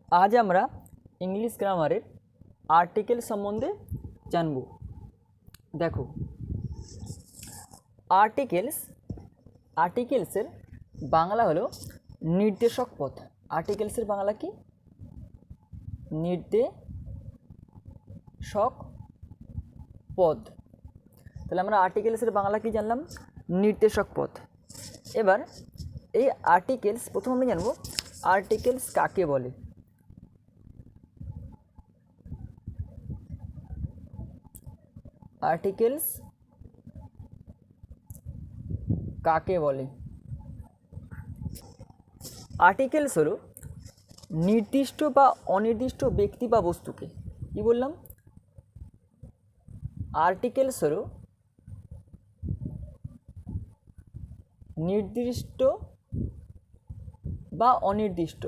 आज আমরা English ग्रामारेर article सम्बन्धे जानब। देखो आर्टिकल्सের बांगला हलो निर्देशक पद। आर्टिकल्सের बांगला कि निर्देशक पद। তাহলে আমরা आर्टिकल्सের बांगला कि जानलाम निर्देशक पद। एबार এই आर्टिकल्स प्रथम আমরা जानब आर्टिकल्स काके बोले। आर्टिकल्स काके बोले। आर्टिकल्स हलो निर्दिष्ट बा अनिर्दिष्ट व्यक्ति बा वस्तुके कि बोललाम। आर्टिकल्स हलो निर्दिष्ट बा अनिर्दिष्ट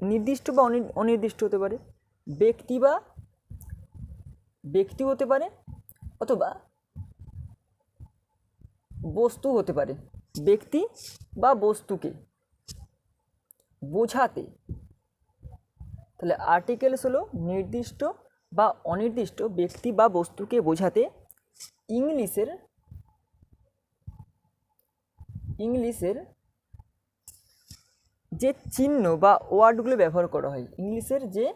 निर्दिष्ट बा अनिर्दिष्ट होते पारे, व्यक्ति बा व्यक्ति होते पारे अथवा वस्तु होते पारे। व्यक्ति बा वस्तुके बोझाते ताहले आर्टिकल्स हलो निर्दिष्ट बा अनिर्दिष्ट व्यक्ति बा वस्तुके बोझाते इंग्लिशेर जे चिन्ह बा ओयार्डगुलो व्यवहार करा हय। इंग्लिशेर जे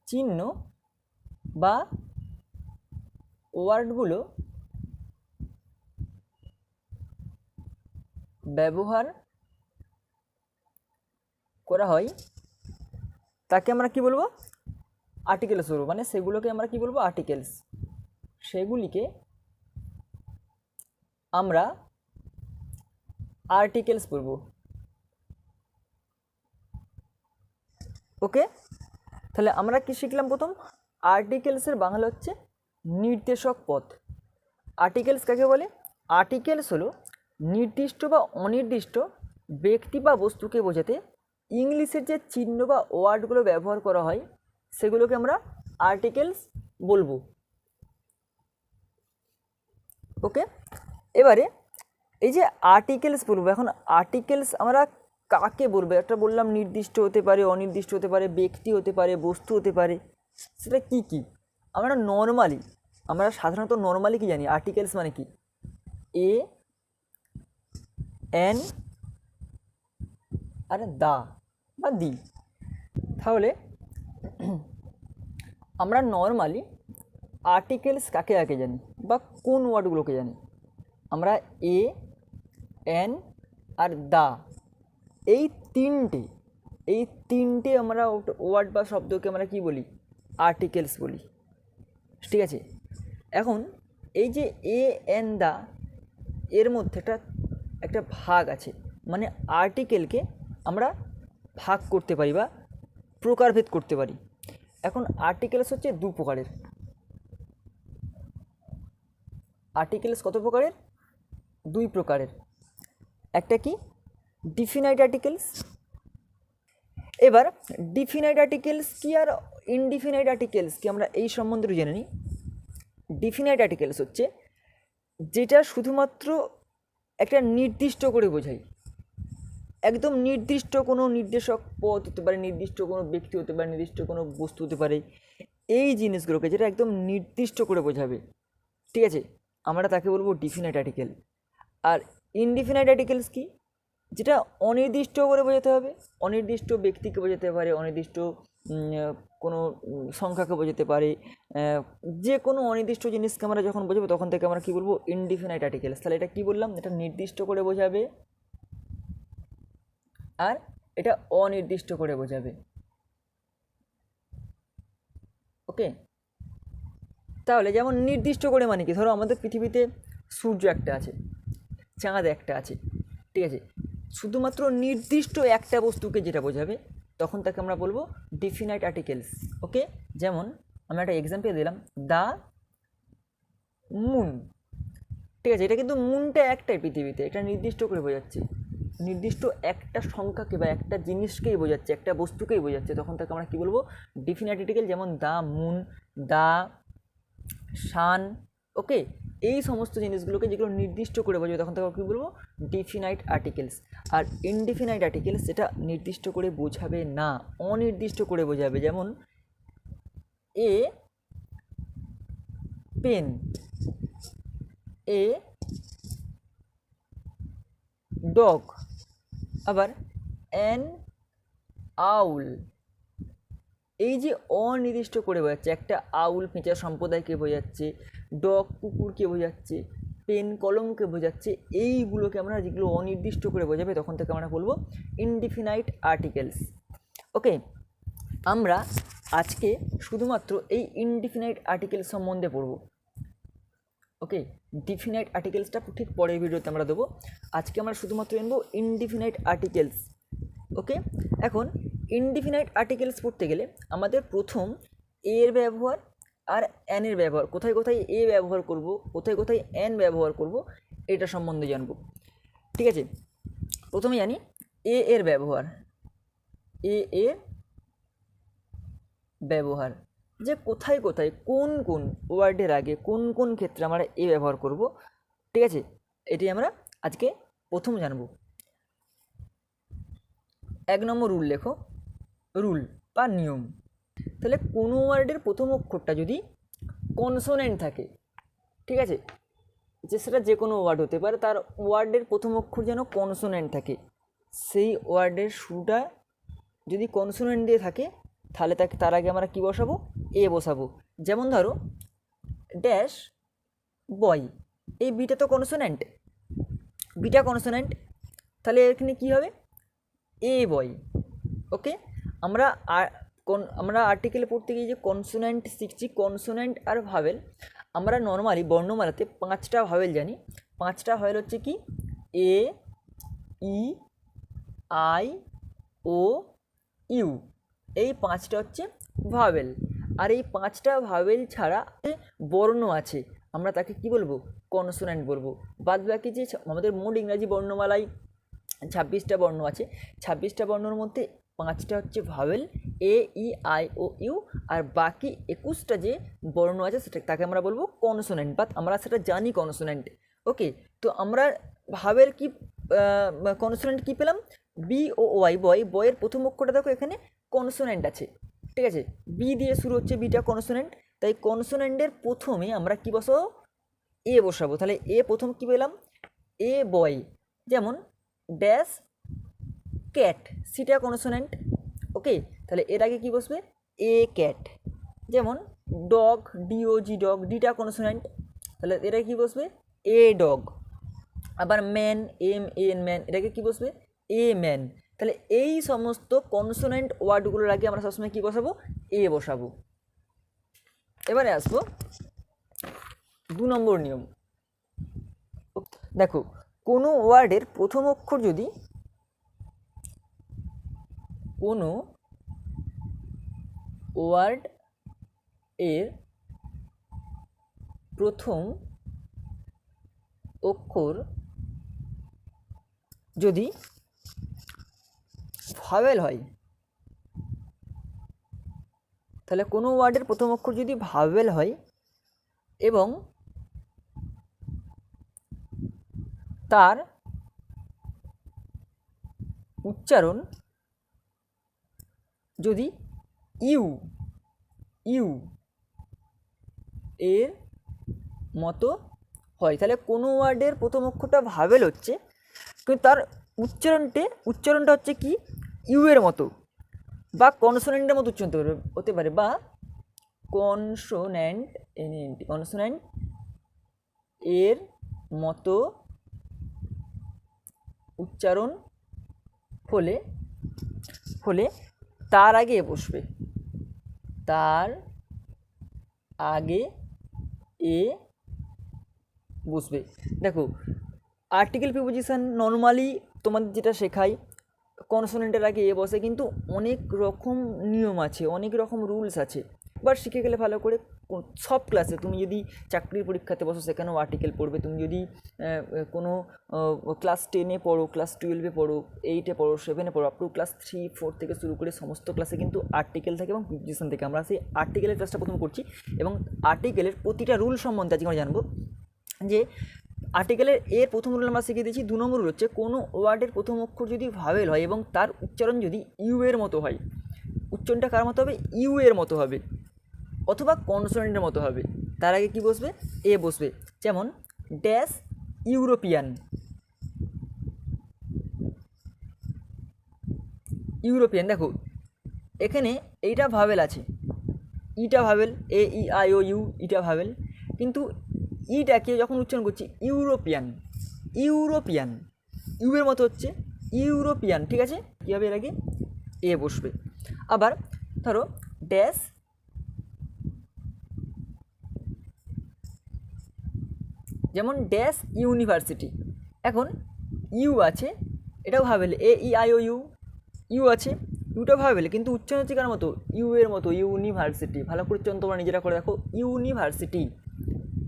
चिन्ह बा ओयार्डगुलो व्यवहार करा हय ताके आमरा कि बोलबो आर्टिकल्स बोलबो। माने सेगुलोके आमरा कि बोलबो आर्टिकल्स। सेगुलिके आमरा आर्टिकल्स बोलबो। ओके, তাহলে আমরা কি শিখলাম? প্রথম আর্টিকেলসের বাংলা হচ্ছে নির্দেশক পদ। আর্টিকেলস কাকে বলে? আর্টিকেলস হলো নির্দিষ্ট বা অনির্দিষ্ট ব্যক্তি বা বস্তুকে বোঝাতে ইংলিশের যে চিহ্ন বা ওয়ার্ডগুলো ব্যবহার করা হয় সেগুলোকে আমরা আর্টিকেলস বলবো। ওকে, এবারে এই যে আর্টিকেলস বলবো, এখন আর্টিকেলস আমরা কাকে বলবো? একটা বললাম নির্দিষ্ট হতে পারে, অনির্দিষ্ট হতে পারে, ব্যক্তি হতে পারে, বস্তু হতে পারে। সেটা কি কি আমরা সাধারণত নর্মালি কি জানি? আর্টিকেলস মানে কি? এ এন আর দা বা দি। তাহলে আমরা নর্মালি আর্টিকেলস কাকে কাকে জানি বা কোন ওয়ার্ডগুলোকে জানি? আমরা এ এন আর দা এই তিনটে আমরা ওয়ার্ড বা শব্দকে আমরা কি বলি? আর্টিকেলস বলি। ঠিক আছে, এখন এই যে এ এন দা এর মধ্যে একটা ভাগ আছে। মানে আর্টিকেলকে আমরা ভাগ করতে পারি বা প্রকারভেদ করতে পারি। এখন আর্টিকেলস হচ্ছে দু প্রকারের। আর্টিকেলস কত প্রকারের? দুই প্রকারের। একটা কি? Definite articles. এবার ডিফিনাইট আর্টিকেলস কি আর ইনডিফিনাইট আর্টিকেলস কি আমরা এই সম্বন্ধে জেনে নিই। ডিফিনাইট আর্টিকেলস হচ্ছে যেটা শুধুমাত্র একটা নির্দিষ্ট করে বোঝায়। একদম নির্দিষ্ট কোনো নির্দেশক পদ হতে পারে, নির্দিষ্ট কোনো ব্যক্তি হতে পারে, নির্দিষ্ট কোনো বস্তু হতে পারে। এই জিনিসগুলোকে যেটা একদম নির্দিষ্ট করে বোঝাবে, ঠিক আছে, আমরা তাকে বলবো ডিফিনাইট আর্টিকেল। আর ইনডিফিনাইট আর্টিকেলস কি? যেটা অনির্দিষ্ট করে বোঝাতে হবে। অনির্দিষ্ট ব্যক্তিকে বোঝাতে পারে, অনির্দিষ্ট কোনো সংখ্যাকে বোঝাতে পারে। যে কোনো অনির্দিষ্ট জিনিসকে আমরা যখন বোঝাবো তখন থেকে আমরা কী বলবো? Indefinite articles. তাহলে এটা কী বললাম? এটা নির্দিষ্ট করে বোঝাবে আর এটা অনির্দিষ্ট করে বোঝাবে। ওকে, তাহলে যেমন নির্দিষ্ট করে মানে কি? ধরো আমাদের পৃথিবীতে সূর্য একটা আছে, চাঁদ একটা আছে, ঠিক আছে, শুধুমাত্র নির্দিষ্ট একটা বস্তুকে যেটা বোঝাবে তখন তাকে আমরা বলবো ডিফিনাইট আর্টিকেলস। ওকে, যেমন আমি একটা এক্সাম্পল দিলাম, দ্য মুন। ঠিক আছে, এটা কিন্তু মুনটা একটাই পৃথিবীতে, এটা নির্দিষ্ট করে বোঝাচ্ছে, নির্দিষ্ট একটা সংখ্যাকে বা একটা জিনিসকেই বোঝাচ্ছে, একটা বস্তুকেই বোঝাচ্ছে, তখন তাকে আমরা কী বলবো? Definite article. যেমন দ্য মুন, দ্য সান, ওকে, এই সমস্ত জিনিসগুলোকে যেগুলো নির্দিষ্ট করে বোঝাবে তখন তাকে কী বলবো, ডিফিনাইট আর্টিকেলস। আর ইনডিফিনাইট আর্টিকেলস যেটা নির্দিষ্ট করে বোঝাবে না, অনির্দিষ্ট করে বোঝাবে, যেমন এ পেন, এ ডগ, আবার অ্যান আউল। এই যে অনির্দিষ্ট করে বোঝাচ্ছে, একটা আউল পেঁচা সম্প্রদায়কে বোঝাচ্ছে, ডগ কুকুরকে বোঝাচ্ছে, পেন কলমকে বোঝাচ্ছে, এইগুলোকে আমরা যেগুলো অনির্দিষ্ট করে বোঝাবে তখন থেকে আমরা বলবো ইনডিফিনাইট আর্টিকেলস। ওকে, আমরা আজকে শুধুমাত্র এই ইনডিফিনাইট আর্টিকেলস সম্বন্ধে পড়ব। ওকে, ডিফিনাইট আর্টিকেলসটা ঠিক পরের ভিডিওতে আমরা দেবো। আজকে আমরা শুধুমাত্র জানবো ইনডিফিনাইট আর্টিকেলস। ওকে, এখন ইনডিফিনাইট আর্টিকেলস পড়তে গেলে আমাদের প্রথম এর ব্যবহার আর অ্যানের ব্যবহার, কোথায় কোথায় এ ব্যবহার করব, কোথায় কোথায় অ্যান ব্যবহার করব, এটা সম্বন্ধে জানবো। ঠিক আছে, প্রথমে জানি এ এর ব্যবহার। এ এর ব্যবহার, যে কোথায় কোথায় কোন কোন ওয়ার্ডের আগে কোন কোন ক্ষেত্রে আমরা এ ব্যবহার করব। ঠিক আছে, এটি আমরা আজকে প্রথম জানব। 1 নম্বর রুল লেখো, রুল বা নিয়ম। তাহলে কোনো ওয়ার্ডের প্রথম অক্ষরটা যদি কনসোনেন্ট থাকে, ঠিক আছে, যে সেটা যে কোনো ওয়ার্ড হতে পারে, তার ওয়ার্ডের প্রথম অক্ষর যেন কনসোনেন্ট থাকে। সেই ওয়ার্ডের শুরুটা যদি কনসোনেন্ট দিয়ে থাকে তাহলে তার আগে আমরা কী বসাবো, এ বসাবো। যেমন ধরো ড্যাশ বয়, এই বিটা তো কনসোনেন্ট, বিটা কনসোনেন্ট, তাহলে এখানে কী হবে, এ বয়। ওকে, আমরা আর্টিকেলে পড়তে গিয়ে যে কনসোনেন্ট শিখছি, কনসোনেন্ট আর ভাওয়েল। আমরা নর্মালি বর্ণমালাতে 5টা ভাওয়েল জানি। 5টা ভাওয়েল হচ্ছে কি, এ, ই, আই, ও, ইউ, এই 5টা হচ্ছে ভাওয়েল। আর এই 5টা ভাওয়েল ছাড়া বর্ণ আছে, আমরা তাকে কি বলবো, কনসোনেন্ট বলবো। বাদ বাকি যে আমাদের মোট ইংরাজি বর্ণমালায় 26টা বর্ণ আছে, 26টা বর্ণর মধ্যে 5টা হচ্ছে vowel, A, E, I, O, U, আর বাকি 21টা যে বর্ণ আছে সেটা তাকে আমরা বলবো কনসোনেন্ট, বা আমরা সেটা জানি কনসোনেন্ট। ওকে, তো আমরা ভাওয়েল কি কনসোনেন্ট কি পেলাম, বি ও ওয়াই, বয়, বয়ের প্রথম অক্ষরটা দেখো এখানে কনসোনেন্ট আছে। ঠিক আছে, বি দিয়ে শুরু হচ্ছে, বিটা কনসোনেন্ট, তাই কনসোনেন্টের প্রথমে আমরা কি বসাবো, এ বসাবো। তাহলে এ প্রথম কি পেলাম, এ বয়। যেমন ড্যাশ ক্যাট, সিটা কনসোনেন্ট। ওকে, তাহলে এর আগে কি বসবে, এ ক্যাট। যেমন ডগ, ডিওজি ডগ, ডিটা কনসোনেন্ট, তাহলে এর আগে কি বসবে, এ ডগ। আবার ম্যান, এম এন ম্যান, এটাকে কি বসবে, এ ম্যান। তাহলে এই সমস্ত কনসোনেন্ট ওয়ার্ডগুলোর আগে আমরা সবসময় কী বসাবো, এ বসাবো। এবারে আসবো 2 নম্বর নিয়ম। দেখো, কোনো ওয়ার্ডের প্রথম অক্ষর যদি কোনো ওয়ার্ড এর প্রথম অক্ষর যদি ভাওয়েল হয়, তাহলে কোনো ওয়ার্ডের প্রথম অক্ষর যদি ভাওয়েল হয় এবং তার উচ্চারণ যদি ইউ ইউ এর মতো হয়, তাহলে কোনো ওয়ার্ডের প্রথম অক্ষরটা ভাওয়েল হচ্ছে কিন্তু তার উচ্চারণটা হচ্ছে কি, ইউ এর মতো বা কনসোনেন্টের মতো উচ্চারণ হতে পারে, বা কনসোন্যান্ট কনসোন্যান্ট এর মতো উচ্চারণ হলে তার আগে বসবে, তার আগে এ বসবে। দেখো, আর্টিকেল প্রিপোজিশন নর্মালি তোমাদের যেটা শেখায় কনসোনেন্টের আগে এ বসে, কিন্তু অনেক রকম নিয়ম আছে, অনেক রকম রুলস আছে। এবার শিখে গেলে ভালো করে সব ক্লাসে, তুমি যদি চাকরির পরীক্ষাতে বসো সেখানেও আর্টিকেল পড়বে, তুমি যদি কোনো ক্লাস 10-এ পড়ো, ক্লাস 12-এ পড়ো, 8-এ পড়ো, 7-এ পড়ো, আপ টু ক্লাস 3-4 থেকে শুরু করে সমস্ত ক্লাসে কিন্তু আর্টিকেল থাকে এবং প্রিপোজিশন থেকে। আমরা সেই আর্টিকেলের ক্লাসটা প্রথম করছি এবং আর্টিকেলের প্রতিটা রুল সম্বন্ধে আজকে আমরা জানবো। যে আর্টিকেলের এর প্রথম রুল আমরা শিখিয়ে দিয়েছি। 2 নম্বর রুল হচ্ছে কোনো ওয়ার্ডের প্রথম অক্ষর যদি ভাওয়েল হয় এবং তার উচ্চারণ যদি ইউ এর মতো হয়, উচ্চারণটা কার মতো হবে? ইউ এর মতো হবে অথবা কনসোনেন্টের মতো হবে, তার আগে কি বসবে? এ বসবে। যেমন ড্যাশ ইউরোপিয়ান, ইউরোপিয়ান। দেখো এখানে এইটা ভাওয়েল আছে, ইটা vowel, A E I O U, ইটা ভাওয়েল, কিন্তু ইটাকে যখন উচ্চারণ করছি ইউরোপিয়ান, ইউরোপিয়ান ইউ এর মতো হচ্ছে ইউরোপিয়ান, ঠিক আছে? কী হবে? এর আগে এ বসবে। আবার ধরো ড্যাশ যেমন ড্যাশ ইউনিভার্সিটি, এখন ইউ আছে, এটাও ভাবেলে, A E I O U, U আছে, ইউটা ভাবেলে, কিন্তু উচ্চারণ হচ্ছে কার মতো? ইউ এর মতো, ইউনিভার্সিটি। ভালো করে উচ্চারণ তোমরা নিজেরা করে দেখো, ইউনিভার্সিটি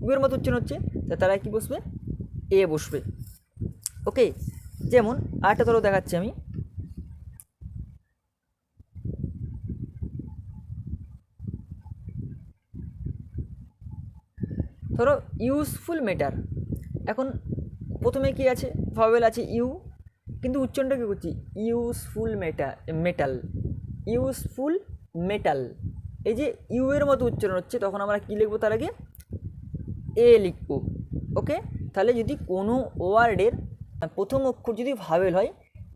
ইউ এর মতো উচ্চারণ হচ্ছে, তারা কি বসবে? এ বসবে। ওকে, যেমন আরেকটা ধরো দেখাচ্ছি আমি, ধরো ইউজফুল ম্যাটার। এখন প্রথমে কি আছে? ভাওয়েল আছে ইউ, কিন্তু উচ্চারণটা কী করছি? Useful metal, useful metal. এই যে ইউ এর মতো উচ্চারণ হচ্ছে, তখন আমরা কী লিখবো? তার আগে এ লিখবো। ওকে, তাহলে যদি কোনো ওয়ার্ডের প্রথম অক্ষর যদি ভাওয়েল হয়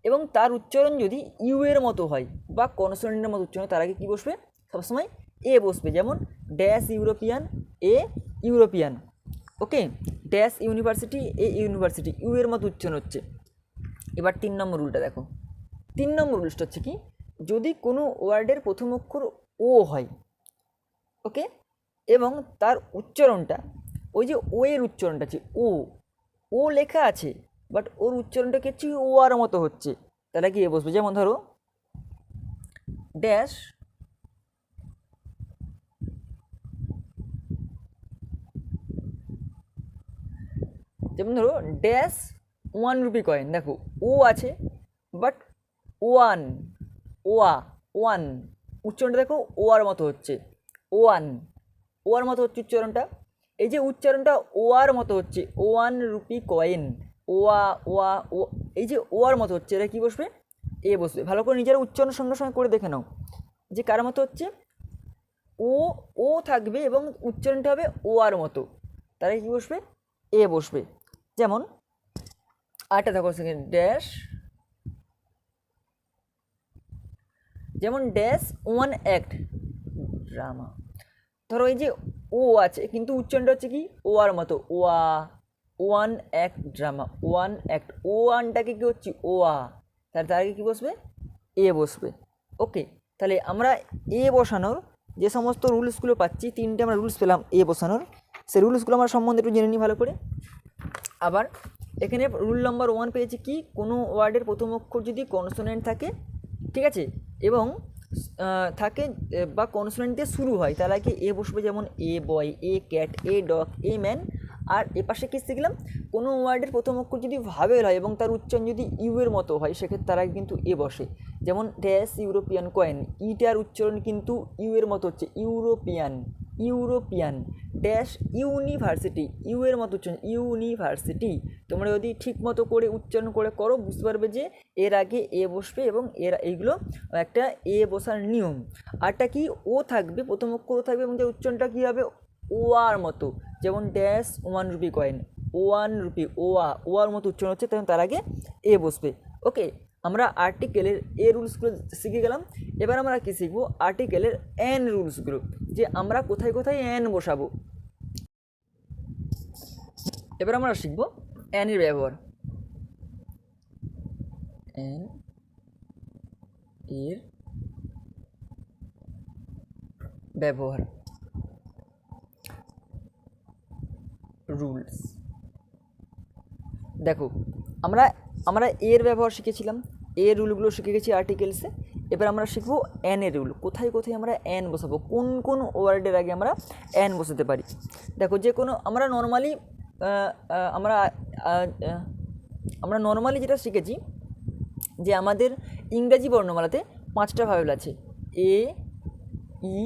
এবং তার উচ্চারণ যদি ইউ এর মতো হয় বা কনসোনেন্টের মতো উচ্চারণ, তার আগে কী বসবে? সবসময় এ বসবে। যেমন dash European, a European. Okay, dash university, a university, U এর মতো উচ্চারণ হচ্ছে। এবার 3 নম্বর রুলটা দেখো। 3 নম্বর রুলটা হচ্ছে কি? যদি কোনো ওয়ার্ডের প্রথম অক্ষর ও হয়, ওকে, এবং তার উচ্চারণটা ওই যে ও এর উচ্চারণটা আছে, ও লেখা আছে, বাট ওর উচ্চারণটা কি হচ্ছে? ও আর মতো হচ্ছে, তাহলে কি এ বসবে। যেমন ধরো ড্যাশ যেমন ধরো ড্যাশ 1 রুপি কয়েন, দেখো ও আছে বাট ওয়ান, ওয়ান উচ্চারণটা দেখো ও আর মতো হচ্ছে, ওয়ান, ও আর মতো হচ্ছে উচ্চারণটা। এই যে উচ্চারণটা ও আর মতো হচ্ছে, 1 রুপি কয়েন, ওয়া ওয়া ও, এই যে ও আর মতো হচ্ছে, এটা কী বসবে? এ বসবে। ভালো করে নিজেরা উচ্চারণ সঙ্গে সঙ্গে করে দেখে নাও যে কার মতো হচ্ছে। ও ও থাকবে এবং উচ্চারণটা হবে ও আর মতো, তাহলে কী বসবে? এ বসবে। যেমন আরেকটা দেখো সেকেন্ড ড্যাশ, যেমন ড্যাশ 1 অ্যাক্ট ড্রামা। ধরো এই যে ও আছে, কিন্তু উচ্চারণটা হচ্ছে কি? ও আর মতো, ওয়া, 1 অ্যাক্ট ড্রামা, 1 অ্যাক্ট, ও ওয়ানটাকে কী হচ্ছে? ওয়া, তাহলে তার আগে কী বসবে? এ বসবে। ওকে, তাহলে আমরা এ বসানোর যে সমস্ত রুলসগুলো পাচ্ছি, 3টে আমরা রুলস পেলাম এ বসানোর, সেই রুলসগুলো আমার সম্বন্ধে একটু জেনে নিই ভালো করে। আবার এখানে রুল নাম্বার 1 পেয়েছি কি? কোনো ওয়ার্ডের প্রথম অক্ষর যদি কনসোনেন্ট থাকে, ঠিক আছে, এবং থাকে বা কনসোনেন্ট দিয়ে শুরু হয়, তাহলে কি এ বসবে। যেমন a boy, a cat, a dog, a man. আর এপাশে কী শিখলাম? কোনো ওয়ার্ডের প্রথম অক্ষর যদি ভাওয়েল হয় এবং তার উচ্চারণ যদি ইউ এর মতো হয়, সেক্ষেত্রে তারা কিন্তু এ বসে। যেমন ড্যাশ ইউরোপিয়ান কয়েন, ইটার উচ্চারণ কিন্তু ইউ এর মতো হচ্ছে, European, European. Dash university, U এর মতো উচ্চারণ, ইউনিভার্সিটি। তোমরা যদি ঠিক মতো করে উচ্চারণ করে করো, বুঝতে পারবে যে এর আগে এ বসবে এবং এইগুলো একটা এ বসার নিয়ম। আরটা কি? ও থাকবে, প্রথম অক্ষর ও থাকবে এবং যে উচ্চারণটা কী হবে? ও আর মতো। যেমন ড্যাশ 1 রুপি কয়েন, 1 রুপি, ও আর মতো উচ্চারণ হচ্ছে, তখন তার আগে এ বসবে। ওকে, আমরা আর্টিকেলের এ রুলসগুলো শিখে গেলাম। এবার আমরা কি শিখবো? আর্টিকেলের এন রুলসগুলো, যে আমরা কোথায় কোথায় এন বসাবো। এবার আমরা শিখবো এন এর ব্যবহার। এন এর ব্যবহার, রুলস। দেখো আমরা আমরা এর ব্যবহার শিখেছিলাম, এর রুলগুলো শিখে গেছি আর্টিকেলসে। এবার আমরা শিখবো এন এর রুল, কোথায় কোথায় আমরা এন বসাবো, কোন কোন ওয়ার্ডের আগে আমরা এন বসাতে পারি। দেখো যে কোনো আমরা নর্মালি আমরা নর্মালি যেটা শিখেছি, যে আমাদের ইংরাজি বর্ণমালাতে 5টা ভাওয়েল আছে, এ, ই,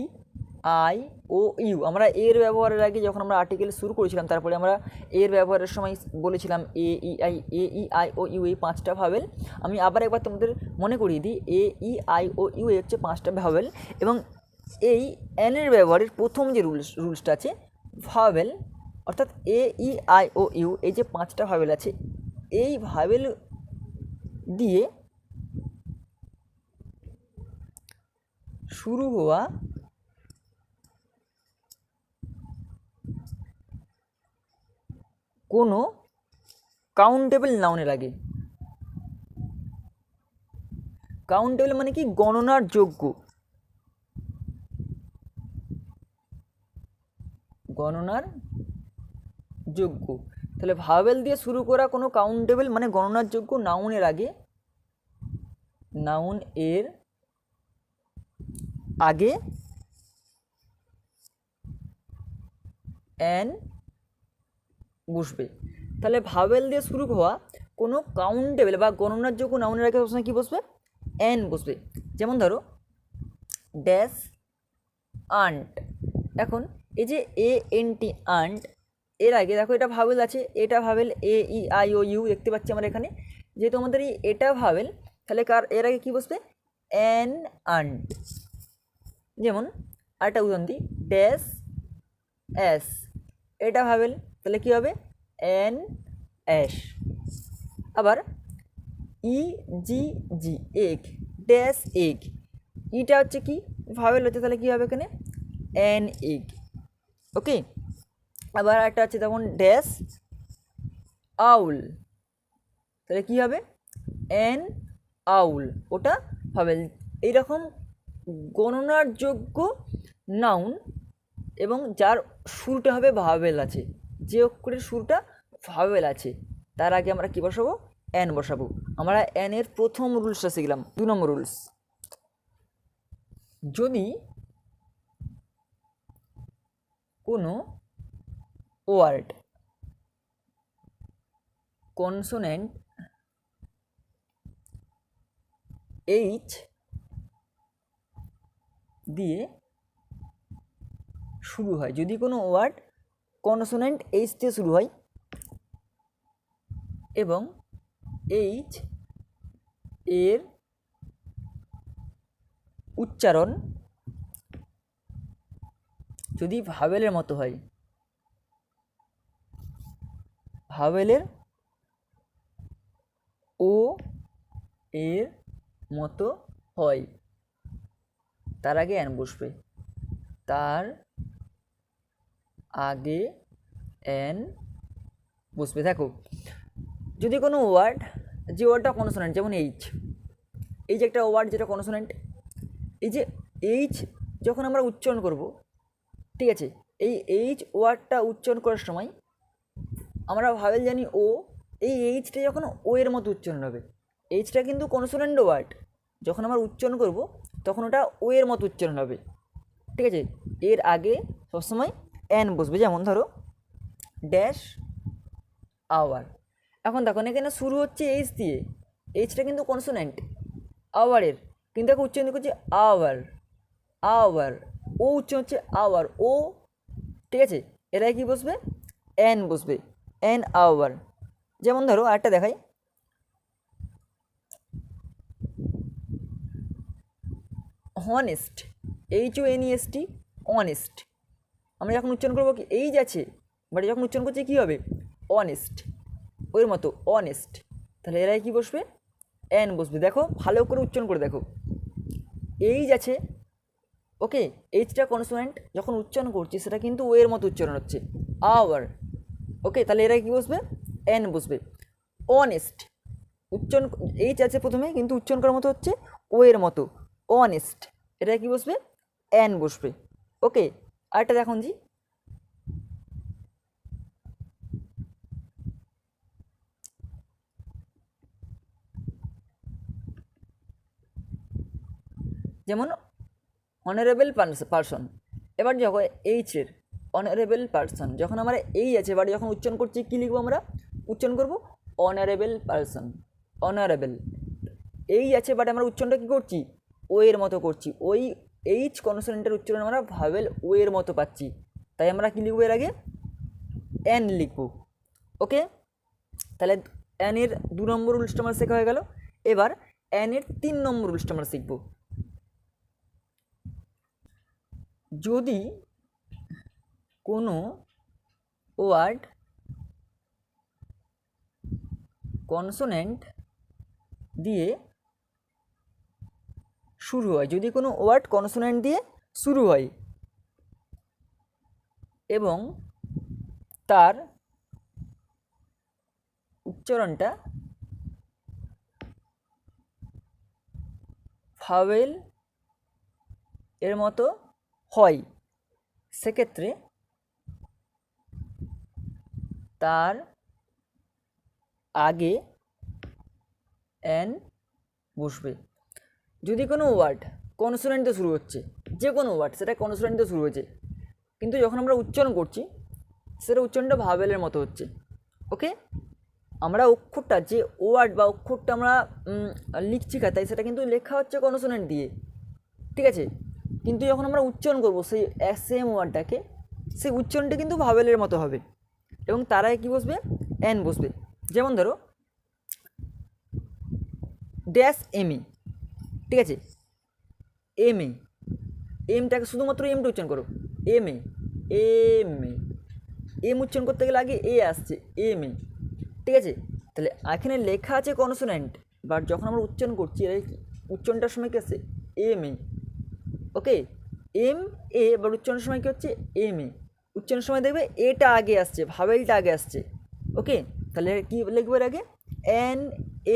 আই ও ইউ, আমরা এর ব্যবহারের আগে যখন আমরা আর্টিকেল শুরু করেছিলাম তারপরে আমরা এর ব্যবহারের সময় বলেছিলাম এ ই আই ও ইউ এই 5টা ভাওয়েল। আমি আবার একবার তোমাদের মনে করিয়ে দিই, এ ই আই ও ইউ এই হচ্ছে 5টা ভাওয়েল, এবং এই এনের ব্যবহারের প্রথম যে রুলসটা আছে ভাওয়েল, অর্থাৎ এ ই আই ও ইউ এই যে 5টা ভাওয়েল আছে, এই ভাওয়েল দিয়ে শুরু হওয়া কোনো কাউন্টেবল নাউনের আগে, কাউন্টেবল মানে কি গণনার যোগ্য, গণনার যোগ্য, তাহলে ভাওয়েল দিয়ে শুরু করা কোনো কাউন্টেবল মানে গণনার যোগ্য নাউনের আগে, নাউন এর আগে অ্যান বসবে। তাহলে ভাওয়েল দিয়ে শুরু হওয়া কোনো কাউন্টেবল বা গণনার যোগ্য নাউনের আগে সবসময় কী বসবে? অ্যান বসবে। যেমন ধরো ড্যাশ আন্ট, এখন এই যে এ এন টি আন্ট, এর আগে দেখো এটা ভাওয়েল আছে, এটা vowel A E I O U দেখতে পাচ্ছি আমরা এখানে, যেহেতু আমাদের এটা ভাওয়েল তাহলে এর আগে কী বসবে? An ant. যেমন আরেকটা উদাহরণ দিই, ড্যাশ অ্যাস, এটা ভাওয়েল তাহলে কী হবে? An ash. আবার ই জি জি এগ, ড্যাশ এগ, ইটা হচ্ছে কি ভাওয়েল হচ্ছে, তাহলে কী হবে এখানে? An egg. ওকে, আবার একটা আছে তখন ড্যাশ আউল, তাহলে কী হবে? অ্যান আউল, ওটা ভাওয়েল। এইরকম গণনার যোগ্য নাউন এবং যার শুরুটা হবে ভাওয়েল আছে, যে অক্ষরের শুরুটা ভাওয়েল আছে তার আগে আমরা কী বসাবো? অ্যান বসাবো। আমরা অ্যানের প্রথম রুলসটা শিখলাম। 2 নম্বর রুলস, যদি কোনো ওয়ার্ড কনসোনেন্ট এইচ দিয়ে শুরু হয়, যদি কোনো ওয়ার্ড কনসোনেন্ট এইচ দিয়ে শুরু হয় এবং এইচ এর উচ্চারণ যদি ভাওয়েলের মতো হয়, ভাওয়েলের ও এর মতো হয়, তার আগে অ্যান বসবে, তার আগে অ্যান বসবে। দেখো যদি কোনো ওয়ার্ড, যে ওয়ার্ডটা কনসোনেন্ট, যেমন এইচ, এই যে একটা ওয়ার্ড যেটা কনসোনেন্ট, এই যে এইচ যখন আমরা উচ্চারণ করব, ঠিক আছে, এই এইচ ওয়ার্ডটা উচ্চারণ করার সময় আমরা ভাওয়েল জানি ও, এই এইচটা যখন ও এর মতো উচ্চারণ হবে, এইচটা কিন্তু কনসোনেন্ট ওয়ার্ড, যখন আমরা উচ্চারণ করব তখন ওটা ও এর মতো উচ্চারণ হবে, ঠিক আছে, এর আগে সবসময় অ্যান বসবে। যেমন ধরো ড্যাশ আওয়ার, এখন দেখো এখানে শুরু হচ্ছে এইচ দিয়ে, এইচটা কিন্তু কনসোনেন্ট আওয়ারের, কিন্তু এখন উচ্চারণ করছে আওয়ার, আওয়ার, ও উচ্চারণ হচ্ছে আওয়ার, ও, ঠিক আছে, এরা কি বসবে? অ্যান বসবে, অ্যান আওয়ার। যেমন ধরো আরেকটা দেখাই, honest, H O N E S T, honest, আমরা যখন উচ্চারণ করবো কি এইচ আছে, বাট যখন উচ্চারণ করছি কী হবে? অনেস্ট, ওর মতো অনেস্ট, তাহলে এরাই কী বসবে? অ্যান বসবে। দেখো ভালো করে উচ্চারণ করে দেখো, এইচ আছে, ওকে, এইচটা কনসোনেন্ট, যখন উচ্চারণ করছি সেটা কিন্তু ও এর মতো উচ্চারণ হচ্ছে, আওয়ার, ওকে, তাহলে এরা কী বসবে? অ্যান বসবে। অনেস্ট, উচ্চারণ এইচ আছে প্রথমে কিন্তু উচ্চারণ করার মতো হচ্ছে ও এর মতো, অনেস্ট, এটা কি বসবে? অ্যান বসবে। ওকে, আরেকটা দেখুন জি, যেমন অনারেবল পারসন, এবার যখন এইচের অনারেবল পারসন, যখন আমরা এই আছে এবার যখন উচ্চারণ করছি কী লিখবো? আমরা উচ্চারণ করবো অনারেবল পারসন, অনারেবল, এই আছে বাট আমরা উচ্চারণটা কী করছি? ও এর মতো করছি, ওই এইচ কনসোনেন্টের উচ্চারণ আমরা ভাওয়েল ও এর মতো পাচ্ছি, তাই আমরা কী লিখবো এর আগে এন লিখবো। ওকে, তাহলে এন এর 2 নম্বর রুলসটা আমার শেখা হয়ে গেল। এবার এন এর 3 নম্বর রুলসটা আমরা শিখব। যদি কোনো ওয়ার্ড কনসোনেন্ট দিয়ে শুরু হয়, যদি কোনো ওয়ার্ড কনসোনেন্ট দিয়ে শুরু হয় এবং তার উচ্চারণটা ভাওয়েল এর মতো হয়, সেক্ষেত্রে তার আগে এন বসবে। যদি কোনো ওয়ার্ড কনসোনেন্ট দিয়ে শুরু হচ্ছে, যে কোনো ওয়ার্ড সেটা কনসোনেন্ট দিয়ে শুরু হয়েছে, কিন্তু যখন আমরা উচ্চারণ করছি সেটা উচ্চারণটা ভাওয়েলের মতো হচ্ছে। ওকে, আমরা অক্ষরটা যে ওয়ার্ড বা অক্ষরটা আমরা লিখছি খাতায়, সেটা কিন্তু লেখা হচ্ছে কনসোনেন্ট দিয়ে, ঠিক আছে, কিন্তু যখন আমরা উচ্চারণ করবো সেই সেম ওয়ার্ডটাকে, সেই উচ্চারণটা কিন্তু ভাওয়েলের মতো হবে এবং তার আগে কী বসবে এন বসবে। যেমন ধরো ড্যাশ এমই, ঠিক আছে, এম এ, এমটাকে শুধুমাত্র এমটা উচ্চারণ করো, M A, M A, M উচ্চারণ করতে গেলে আগে এ আসছে, এম এ, ঠিক আছে। তাহলে এখানে লেখা আছে কনসোনেন্ট, বাট যখন আমরা উচ্চারণ করছি উচ্চারণটার সময় কী আসছে M A. Okay, M A, but উচ্চারণের সময় কী হচ্ছে এম এ, উচ্চারণের সময় দেখবে এটা আগে আসছে, ভাওয়েলটা আগে আসছে। ওকে, তাহলে কী লিখবো এর আগে এন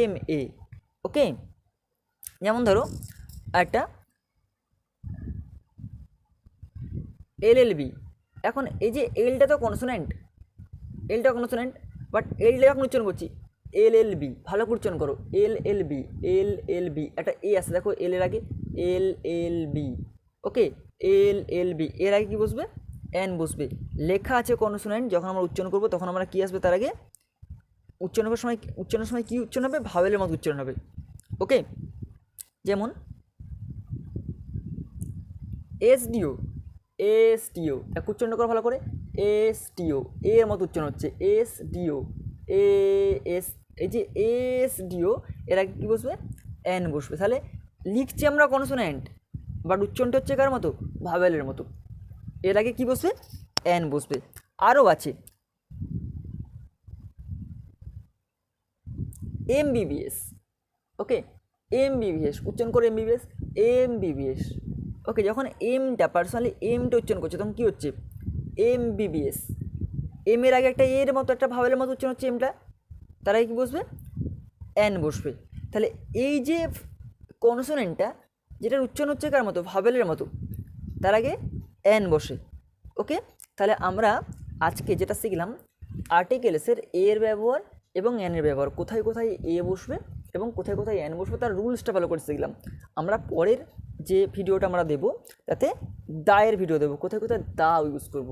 এম এ। ওকে, যেমন ধরো একটা LLB, এখন এই যে এলটা তো কনসোনেন্ট, এলটা কনসোনেন্ট, বাট এলটা যখন উচ্চারণ করছি LLB, ভালো করে উচ্চারণ করো LLB, LLB, একটা এ আসছে দেখো এল এর আগে LLB। ওকে, LLB এর আগে কী বসবে এন বসবে, লেখা আছে কনসোনেন্ট, যখন আমরা উচ্চারণ করবো তখন আমরা কী আসবে তার আগে উচ্চারণের সময় কী উচ্চারণ হবে ভাওয়েলের মতো উচ্চারণ হবে। ওকে, যেমন SDO, STO, এক উচ্চারণ করো ভালো করে STO, এর মতো উচ্চারণ হচ্ছে SDO, এস, এই যে SDO এর আগে কী বসবে এন বসবে। তাহলে লিখছি আমরা কনসোনেন্ট, বাট উচ্চারণটা হচ্ছে কার মতো ভাওয়েলের মতো, এর আগে কী বসবে এন বসবে। আরও আছে MBBS। ওকে, MBBS উচ্চারণ করে MBBS, MBBS। ওকে, যখন এমটা পার্সোনালি এমটা উচ্চারণ করছে তখন কী হচ্ছে MBBS, এম এর আগে একটা এর মতো একটা ভাওয়েলের মতো উচ্চারণ হচ্ছে এমটা, তার আগে কী বসবে এন বসবে। তাহলে এই যে কনসোনেন্টটা যেটার উচ্চারণ হচ্ছে কার মতো ভাওয়েলের মতো, তার আগে এন বসে। ওকে, তাহলে আমরা আজকে যেটা শিখলাম আর্টিকেলসের এর ব্যবহার এবং এনের ব্যবহার, কোথায় কোথায় এ বসবে এবং কোথায় কোথায় এন বসবে তার রুলসটা ভালো করে শিখলাম। আমরা পরের যে ভিডিওটা আমরা দেবো তাতে দায়ের ভিডিও দেবো, কোথায় কোথায় দা ইউজ করব।